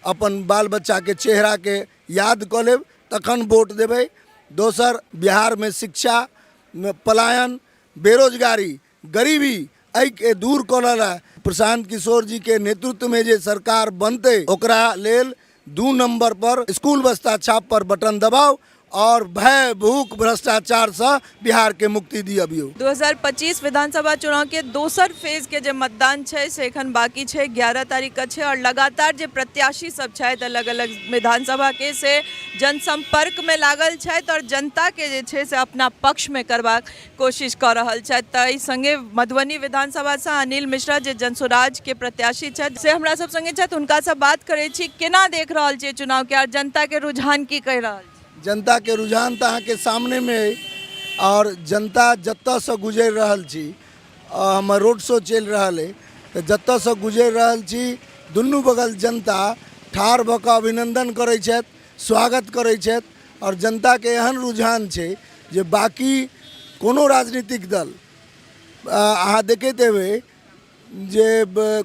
अपन बाल बच्चा के चेहरा के याद क लेब तखन वोट देबै। दोसर, बिहार में शिक्षा, पलायन, बेरोजगारी, गरीबी के दूर करल प्रशांत किशोर जी के नेतृत्व में जे सरकार बनते ओकरा लेल 2 नंबर पर स्कूल बस्ता छाप पर बटन दबाओ और भय भूख भ्रष्टाचार से बिहार के मुक्ति दियबियो। 2025 विधानसभा चुनाव के दोसर फेज के जे मतदान है से एखन बाकी है, 11 तारीख का है और लगातार जे प्रत्याशी सब है अलग अलग विधानसभा के से जनसंपर्क में लागल है और जनता के जे है से अपना पक्ष में करबाक कोशिश कर रहा है। तई संगे मधुबनी विधानसभा से अनिल मिश्रा जे जनसुराज के प्रत्याशी है से हमरा सब संगे छथि, हुनका से बात करे छी केना देख रहा है चुनाव के और जनता के रुझान की कह रहा है। जनता के रुझान तो अहाँ के सामने में है और जनता जत्ता से गुजर रहल छी, हमर रोड शो चल रहा है तो जत्ता से गुजर रहल छी दुनू बगल जनता ठाढ़ भऽ कऽ अभिनंदन करै छथि, स्वागत करै छथि और जनता के एहन रुझान छै जे बाकी कोनो राजनीतिक दल अहाँ देखैत हेबै जे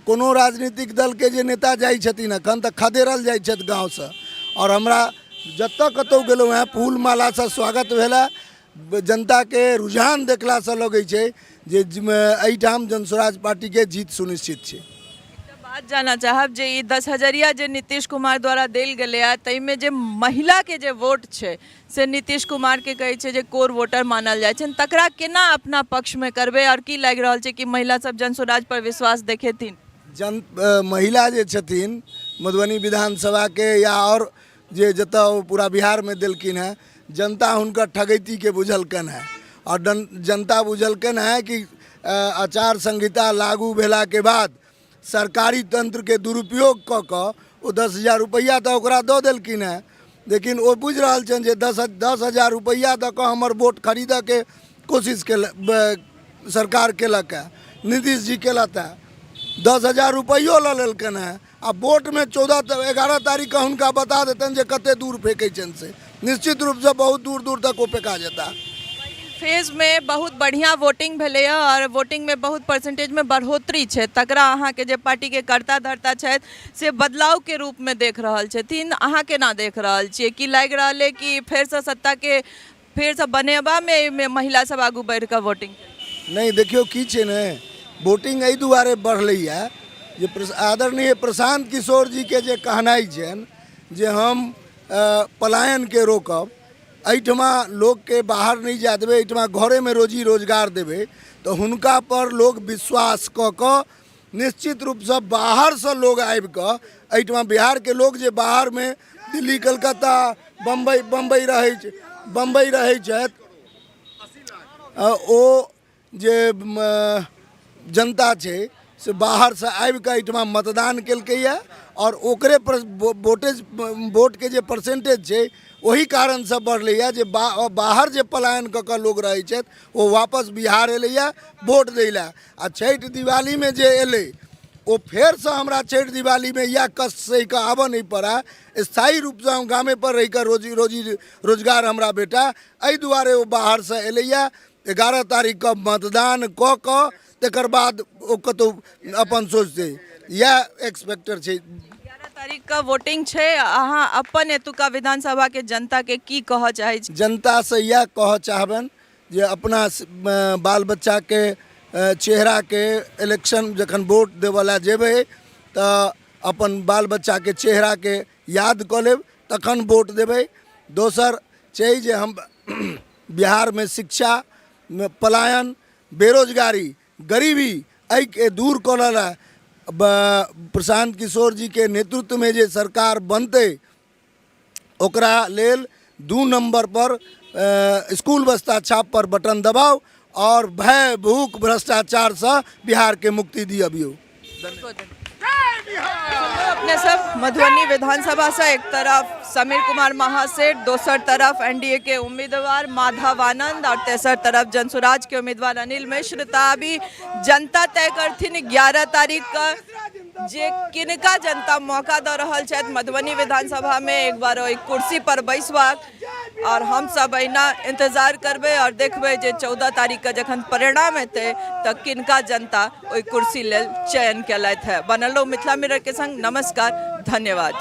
कोनो राजनीतिक दल के जे नेता जाइ छथिन अखन तऽ खदेड़ल जाइ छथि गाँव से और हमरा जत्तऽ कतौ गेलहुँ हैं फूल माला से स्वागत भेला। जनता के रुझान देखला से लगे छै जे एहिठाम जनसुराज पार्टी के जीत सुनिश्चित छै। बात जाना चाहब जे 10,000 जे नीतीश कुमार द्वारा देल गेलै है तई में जे महिला के जे वोट छै से नीतीश कुमार के कहै छै जे कोर वोटर मानल जाइ छै, तकरा केना अपना पक्ष में करबे और की लागि रहल छै कि महिला सब जनसुराज पर विश्वास देखेथिन। महिला जे छथिन मधुबनी विधानसभा के या और जे जतऽ पूरा बिहार में देलखिन है जनता हुनकर ठगैती के बुझलकन है और जनता बुझलकन है कि आचार संहिता लागू भेला के बाद सरकारी तंत्र के दुरुपयोग क कऽ ओ 10,000 रुपया तो ओकरा दऽ देलखिन है, लेकिन वो बुझ रहल छन जे 10,000 रुपया दऽ कऽ हमर वोट खरीद के कोशिश के सरकार केलक है, नीतीश जी केलक है। 10,000 रुपयो लऽ लेलकन है आ वोट में 11 तारीख का हुनका बता देतन जे कते दूर फेंकै छन से निश्चित रूप से बहुत दूर दूर तक वो फेंका जाता। फेज में बहुत बढ़िया वोटिंग भेलै और वोटिंग में बहुत परसेंटेज में बढ़ोतरी है, तकरा अहाँ के जे पार्टी के कर्ता धर्ता है से बदलाव के रूप में देख रहल छथिन, अहाँ केना देख रहल छियै, की लागि रहल है कि फेर से सत्ता के फेर से बनेबा में महिला सब आगू बढ़ कर वोटिंग नहीं देखियो की छै ने वोटिंग एहि दुआरे बढ़लै है जे आदरणीय प्रशांत किशोर जी के जे कहनाई छन जे हम पलायन के रोकब, एहिठमा लोग के बाहर नहीं जा देबै, एहिठमा घरे में रोजी रोजगार देबै तो हुनका पर लोग विश्वास कऽ निश्चित रूप से बाहर से लोग आबि कऽ एहिठमा बिहार के लोग जे बाहर में दिल्ली कलकत्ता बम्बई रहै छथि ओ जे जनता छै से बाहर से आबि कऽ एहिठमा मतदान केलकै और ओकरे वोट के जे परसेंटेज छै वही कारण से बढ़लै जे बाहर जे पलायन कऽ कऽ लोग रहै छथि वो वापस बिहार एलै वोट दै लए। आ छठि दिवाली में जे एलै वो फेर से हमरा छठि दिवाली में यह कष्ट सहि कऽ आबऽ नहीं पड़ा, स्थायी रूप से हम गामे पर रहि कऽ रोजी रोजगार हमरा बेटा, एहि दुआरे वो बाहर से एलै 11 तारीख का मतदान कऽ कऽ तकर बाद ओ कतौ अपन सोचते यह एक्सपेक्टर छै। 11 तारीख का वोटिंग है, अहाँ अपन एतुका विधानसभा के जनता के की कह चाहे छी। जनता से यह कह चाहबन जे अपना बाल बच्चा के चेहरा के इलेक्शन जखन वोट देवला जेबै तो अपन बाल बच्चा के चेहरा के याद क लेब तखन वोट देबै। दोसर छै जे हम बिहार में शिक्षा, पलायन, बेरोजगारी, गरीबी के दूर करल प्रशांत किशोर जी के नेतृत्व में जे सरकार बनते ओकरा लेल 2 नंबर पर स्कूल बस्ता छाप पर बटन दबाओ और भय भूख भ्रष्टाचार से बिहार के मुक्ति दियबियो। अपने सब मधुबनी विधानसभा से एक तरफ समीर कुमार महासेठ, दूसर तरफ एनडीए के उम्मीदवार माधव आनंद और तेसर तरफ जनसुराज के उम्मीदवार अनिल मिश्र। अभी जनता तय करथिन 11 तारीख का जे किनका जनता मौका दे रहल छथि मधुबनी विधानसभा में एक बार ओहि कुर्सी पर बैसबाक, और हम सब अहिना इंतजार करबे और देखबे जे 14 तारीख का जखन परिणाम हेतै तऽ किनका जनता ओहि कुर्सी लेल चयन केलथि है। बनल रहू मिथिला मिरर के संग, नमस्कार, धन्यवाद।